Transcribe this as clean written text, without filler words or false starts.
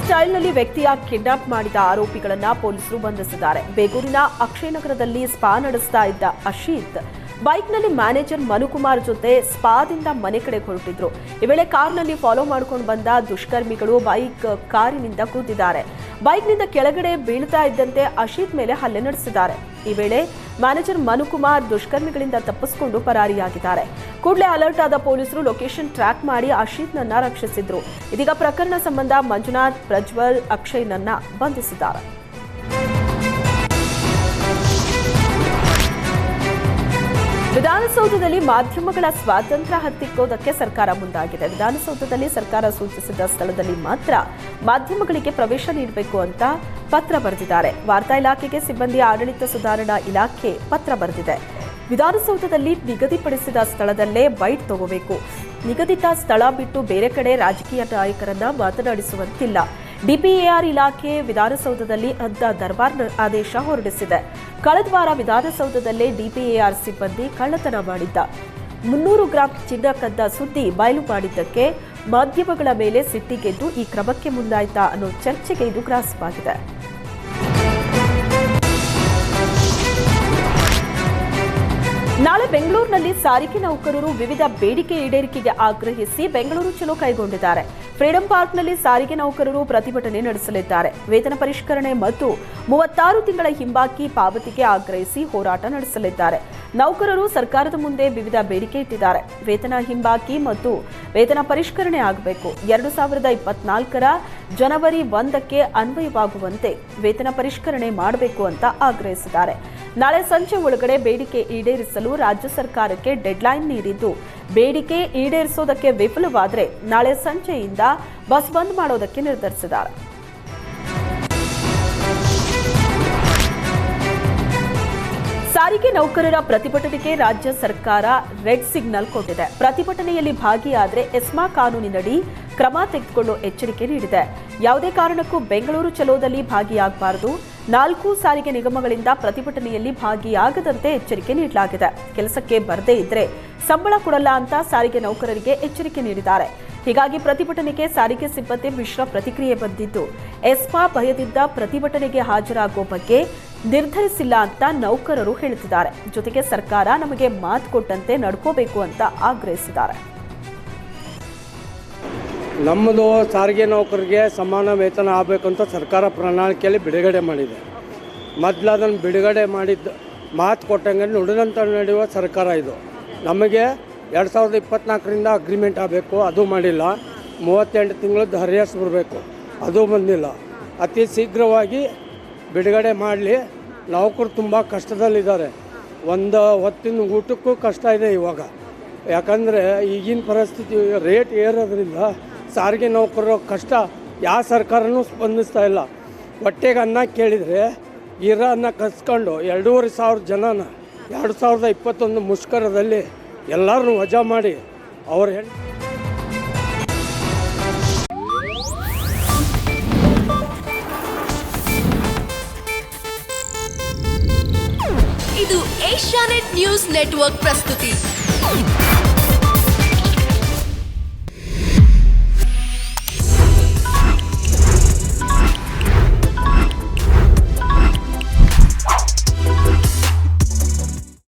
ಸ್ಟೈಲ್ನಲ್ಲಿ ವ್ಯಕ್ತಿಯ ಕಿಡ್ನಾಪ್ ಮಾಡಿದ ಆರೋಪಿಗಳನ್ನ ಪೊಲೀಸರು ಬಂಧಿಸಿದ್ದಾರೆ. ಬೇಗೂರಿನ ಅಕ್ಷಯನಗರದಲ್ಲಿ ಸ್ಪಾ ನಡೆಸ್ತಾ ಇದ್ದ ಅಶೀತ್ ಬೈಕ್ನಲ್ಲಿ ಮ್ಯಾನೇಜರ್ ಮನುಕುಮಾರ್ ಜೊತೆ ಸ್ಪಾದಿಂದ ಮನೆ ಕಡೆ ಹೊರಟಿದ್ರು. ಈ ವೇಳೆ ಕಾರ್ನಲ್ಲಿ ಫಾಲೋ ಮಾಡ್ಕೊಂಡು ಬಂದ ದುಷ್ಕರ್ಮಿಗಳು ಕಾರಿನಿಂದ ಕೂತಿದ್ದಾರೆ. ಬೈಕ್ನಿಂದ ಕೆಳಗಡೆ ಬೀಳ್ತಾ ಇದ್ದಂತೆ ಅಶೀತ್ ಮೇಲೆ ಹಲ್ಲೆ ನಡೆಸಿದ್ದಾರೆ. ಈ ವೇಳೆ ಮ್ಯಾನೇಜರ್ ಮನುಕುಮಾರ್ ದುಷ್ಕರ್ಮಿಗಳಿಂದ ತಪ್ಪಿಸಿಕೊಂಡು ಪರಾರಿಯಾಗಿದ್ದಾರೆ. ಕೂಡಲೇ ಅಲರ್ಟ್ ಆದ ಪೊಲೀಸರು ಲೊಕೇಶನ್ ಟ್ರ್ಯಾಕ್ ಮಾಡಿ ಅಶೀತ್ನನ್ನ ರಕ್ಷಿಸಿದ್ರು. ಇದೀಗ ಪ್ರಕರಣ ಸಂಬಂಧ ಮಂಜುನಾಥ್, ಪ್ರಜ್ವಲ್, ಅಕ್ಷಯ್ನನ್ನ ಬಂಧಿಸಿದ್ದಾರೆ. ವಿಧಾನಸೌಧದಲ್ಲಿ ಮಾಧ್ಯಮಗಳ ಸ್ವಾತಂತ್ರ್ಯ ಹತ್ತಿಕ್ಕೋದಕ್ಕೆ ಸರ್ಕಾರ ಮುಂದಾಗಿದೆ. ವಿಧಾನಸೌಧದಲ್ಲಿ ಸರ್ಕಾರ ಸೂಚಿಸಿದ ಸ್ಥಳದಲ್ಲಿ ಮಾತ್ರ ಮಾಧ್ಯಮಗಳಿಗೆ ಪ್ರವೇಶ ನೀಡಬೇಕು ಅಂತ ಪತ್ರ ಬರೆದಿದ್ದಾರೆ. ವಾರ್ತಾ ಇಲಾಖೆಗೆ ಸಿಬ್ಬಂದಿ ಆಡಳಿತ ಸುಧಾರಣಾ ಇಲಾಖೆ ಪತ್ರ ಬರೆದಿದೆ. ವಿಧಾನಸೌಧದಲ್ಲಿ ನಿಗದಿಪಡಿಸಿದ ಸ್ಥಳದಲ್ಲೇ ಬೈಟ್ ತಗೋಬೇಕು. ನಿಗದಿತ ಸ್ಥಳ ಬಿಟ್ಟು ಬೇರೆ ಕಡೆ ರಾಜಕೀಯ ನಾಯಕರನ್ನ ಮಾತನಾಡಿಸುವಂತಿಲ್ಲ. ಡಿಪಿಎಆರ್ ಇಲಾಖೆ ವಿಧಾನಸೌಧದಲ್ಲಿ ಅಂತ ದರ್ಬಾರ್ ಆದೇಶ ಹೊರಡಿಸಿದೆ. ಕಳೆದ ವಾರ ವಿಧಾನಸೌಧದಲ್ಲೇ ಡಿಪಿಎಆರ್ ಸಿಬ್ಬಂದಿ ಕಳ್ಳತನ ಮಾಡಿದ್ದ 300 ಗ್ರಾಂ ಚಿನ್ನ ಕದ್ದ ಸುದ್ದಿ ಬಯಲು ಮಾಡಿದ್ದಕ್ಕೆ ಮಾಧ್ಯಮಗಳ ಮೇಲೆ ಸಿಟ್ಟಿಗೆದ್ದು ಈ ಕ್ರಮಕ್ಕೆ ಮುಂದಾಯ್ತಾ ಅನ್ನೋ ಚರ್ಚೆಗೆ ಇದು ಗ್ರಾಸವಾಗಿದೆ. ನಾಳೆ ಬೆಂಗಳೂರಿನಲ್ಲಿ ಸಾರಿಗೆ ನೌಕರರು ವಿವಿಧ ಬೇಡಿಕೆ ಈಡೇರಿಕೆಗೆ ಆಗ್ರಹಿಸಿ ಬೆಂಗಳೂರು ಚಲೋ ಕೈಗೊಂಡಿದ್ದಾರೆ. ಫ್ರೀಡಂ ಪಾರ್ಕ್ನಲ್ಲಿ ಸಾರಿಗೆ ನೌಕರರು ಪ್ರತಿಭಟನೆ ನಡೆಸಲಿದ್ದಾರೆ. ವೇತನ ಪರಿಷ್ಕರಣೆ ಮತ್ತು 36 ತಿಂಗಳ ಹಿಂಬಾಕಿ ಪಾವತಿಗೆ ಆಗ್ರಹಿಸಿ ಹೋರಾಟ ನಡೆಸಲಿದ್ದಾರೆ. ನೌಕರರು ಸರ್ಕಾರದ ಮುಂದೆ ವಿವಿಧ ಬೇಡಿಕೆ ಇಟ್ಟಿದ್ದಾರೆ. ವೇತನ ಹಿಂಬಾಕಿ ಮತ್ತು ವೇತನ ಪರಿಷ್ಕರಣೆ ಆಗಬೇಕು. 2024ರ ಜನವರಿ 1ಕ್ಕೆ ಅನ್ವಯವಾಗುವಂತೆ ವೇತನ ಪರಿಷ್ಕರಣೆ ಮಾಡಬೇಕು ಅಂತ ಆಗ್ರಹಿಸಿದ್ದಾರೆ. ನಾಳೆ ಸಂಜೆ ಒಳಗಡೆ ಬೇಡಿಕೆ ಈಡೇರಿಸಲು ರಾಜ್ಯ ಸರ್ಕಾರಕ್ಕೆ ಡೆಡ್ಲೈನ್ ನೀಡಿದ್ದು, ಬೇಡಿಕೆ ಈಡೇರಿಸೋದಕ್ಕೆ ವಿಫಲವಾದರೆ ನಾಳೆ ಸಂಜೆಯಿಂದ ಬಸ್ ಬಂದ್ ಮಾಡೋದಕ್ಕೆ ನಿರ್ಧರಿಸಿದ್ದಾರೆ. ಸಾರಿಗೆ ನೌಕರರ ಪ್ರತಿಭಟನೆಗೆ ರಾಜ್ಯ ಸರ್ಕಾರ ರೆಡ್ ಸಿಗ್ನಲ್ ಕೊಟ್ಟಿದೆ. ಪ್ರತಿಭಟನೆಯಲ್ಲಿ ಭಾಗಿಯಾದರೆ ಎಸ್ಮಾ ಕಾನೂನಿನಡಿ ಕ್ರಮ ತೆಗೆದುಕೊಳ್ಳೋ ಎಚ್ಚರಿಕೆ ನೀಡಿದೆ. ಯಾವುದೇ ಕಾರಣಕ್ಕೂ ಬೆಂಗಳೂರು ಚಲೋದಲ್ಲಿ ಭಾಗಿಯಾಗಬಾರದು. 4 ಸಾರಿಗೆ ನಿಗಮಗಳಿಂದ ಪ್ರತಿಭಟನೆಯಲ್ಲಿ ಭಾಗಿಯಾಗದಂತೆ ಎಚ್ಚರಿಕೆ ನೀಡಲಾಗಿದೆ. ಕೆಲಸಕ್ಕೆ ಬರದೇ ಇದ್ರೆ ಸಂಬಳ ಕೊಡಲ್ಲ ಅಂತ ಸಾರಿಗೆ ನೌಕರರಿಗೆ ಎಚ್ಚರಿಕೆ ನೀಡಿದ್ದಾರೆ. ಹೀಗಾಗಿ ಪ್ರತಿಭಟನೆಗೆ ಸಾರಿಗೆ ಸಿಬ್ಬಂದಿ ಮಿಶ್ರ ಪ್ರತಿಕ್ರಿಯೆ ಬಂದಿದ್ದು, ಎಸ್ಮಾ ಭಯದಿಂದ ಪ್ರತಿಭಟನೆಗೆ ಹಾಜರಾಗುವ ಬಗ್ಗೆ ನಿರ್ಧರಿಸಿಲ್ಲ ಅಂತ ನೌಕರರು ಹೇಳುತ್ತಿದ್ದಾರೆ. ಜೊತೆಗೆ ಸರ್ಕಾರ ನಮಗೆ ಮಾತು ಕೊಟ್ಟಂತೆ ನಡ್ಕೋಬೇಕು ಅಂತ ಆಗ್ರಹಿಸಿದ್ದಾರೆ. ನಮ್ಮದು ಸಾರಿಗೆ ನೌಕರಿಗೆ ಸಮಾನ ವೇತನ ಆಗಬೇಕು ಅಂತ ಸರ್ಕಾರ ಪ್ರಣಾಳಿಕೆಯಲ್ಲಿ ಬಿಡುಗಡೆ ಮಾಡಿದೆ. ಮೊದಲು ಅದನ್ನು ಬಿಡುಗಡೆ ಮಾಡಿದ್ದು ಮಾತು ಕೊಟ್ಟಂಗೆ ನುಡಿದಂತೆ ನಡೆಯುವ ಸರ್ಕಾರ ಇದು. ನಮಗೆ 2024ರಿಂದ ಅಗ್ರಿಮೆಂಟ್ ಆಗಬೇಕು, ಅದು ಮಾಡಿಲ್ಲ. 38 ತಿಂಗಳದ್ದು ಹರಿಯಾಸ್ ಬರಬೇಕು, ಅದು ಬಂದಿಲ್ಲ. ಅತಿ ಶೀಘ್ರವಾಗಿ ಬಿಡುಗಡೆ ಮಾಡಲಿ. ನೌಕರು ತುಂಬ ಕಷ್ಟದಲ್ಲಿದ್ದಾರೆ. ಒಂದು ಹೊತ್ತಿನ ಊಟಕ್ಕೂ ಕಷ್ಟ ಇದೆ ಇವಾಗ. ಯಾಕಂದರೆ ಈಗಿನ ಪರಿಸ್ಥಿತಿ ರೇಟ್ ಏರೋದ್ರಿಂದ ಸಾರಿಗೆ ನೌಕರರ ಕಷ್ಟ ಯಾವ ಸರ್ಕಾರನೂ ಸ್ಪಂದಿಸ್ತಾ ಇಲ್ಲ. ಹೊಟ್ಟೆಗೆ ಅನ್ನ ಕೇಳಿದರೆ ಇರೋ ಅನ್ನ ಕಸ್ಕೊಂಡು 2,500 ಜನನ 2021 ಮುಷ್ಕರದಲ್ಲಿ ಎಲ್ಲರನ್ನೂ ವಜಾ ಮಾಡಿ ಅವ್ರ ಇದು ಏಷ್ಯಾನೆಟ್ ನ್ಯೂಸ್ ನೆಟ್ವರ್ಕ್ ಪ್ರಸ್ತುತಿ.